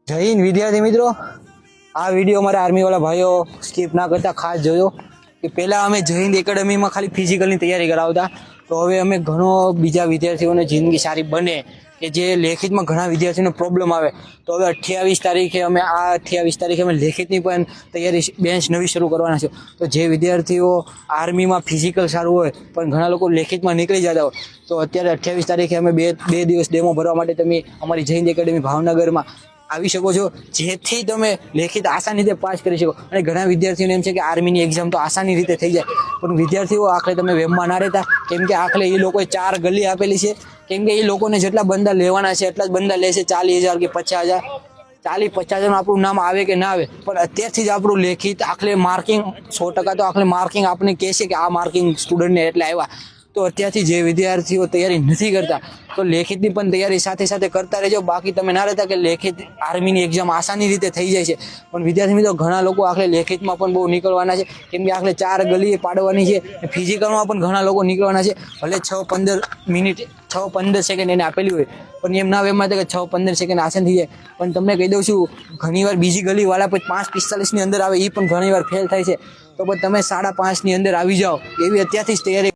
જય હિન્દ વિદ્યાર્થી મિત્રો, આ વિડીયો મારા આર્મીવાળા ભાઈઓ સ્કીપ ના કરતા ખાસ જોયો કે પહેલાં અમે જય હિન્દ એકેડમીમાં ખાલી ફિઝિકલની તૈયારી કરાવતા, તો હવે અમે ઘણો બીજા વિદ્યાર્થીઓને જિંદગી સારી બને કે જે લેખિતમાં ઘણા વિદ્યાર્થીઓને પ્રોબ્લેમ આવે, તો હવે 28 તારીખે અમે લેખિતની પણ તૈયારી બેન્ચ નવી શરૂ કરવાના છે. તો જે વિદ્યાર્થીઓ આર્મીમાં ફિઝિકલ સારું હોય પણ ઘણા લોકો લેખિતમાં નીકળી જતા હોય, તો અત્યારે 28 તારીખે અમે બે દિવસ ડેમો ભરવા માટે તમે અમારી જય હિન્દ એકેડમી ભાવનગરમાં આવી શકો છો, જેથી તમે લેખિત આસાની રીતે પાસ કરી શકો. અને ઘણા વિદ્યાર્થીઓને એમ છે કે આર્મીની એક્ઝામ તો આસાની રીતે થઈ જાય, પણ વિદ્યાર્થીઓ આખરે તમે વેમમાં ના રહેતા, કેમ કે આખરે એ લોકોએ 4 ગલી આપેલી છે. કેમ કે એ લોકોને જેટલા બંદા લેવાના છે એટલા જ બંદા લેશે, 40,000 કે 50,000. 40-50,000 આપણું નામ આવે કે ના આવે, પણ અત્યારથી જ આપણું લેખિત આખલે માર્કિંગ 100% તો આખલે માર્કિંગ આપણે કહેશે કે આ માર્કિંગ સ્ટુડન્ટને એટલે આવ્યા. તો અત્યારથી જે વિદ્યાર્થીઓ તૈયારી નથી કરતા, તો લેખિતની પણ તૈયારી સાથે સાથે કરતા રહેજો. બાકી તમે ના રહેતા કે લેખિત આર્મીની એક્ઝામ આસાની રીતે થઈ જાય છે, પણ વિદ્યાર્થી મિત્રો ઘણા લોકો આખલે લેખિતમાં પણ બહુ નીકળવાના છે, કેમ કે આખલે 4 ગલીએ પાડવાની છે. ફિઝિકલમાં પણ ઘણા લોકો નીકળવાના છે. ભલે 6-15 સેકન્ડ એને આપેલી હોય, પણ એમ ના એમાં કે 6-15 સેકન્ડ આસાન થઈ જાય. પણ તમને કહી દઉં છું, ઘણીવાર બીજી ગલીવાળા પછી 5:45 ની અંદર આવે, એ પણ ઘણીવાર ફેલ થાય છે. તો પણ તમે 5:30 ની અંદર આવી જાઓ, એવી અત્યારથી જ તૈયારી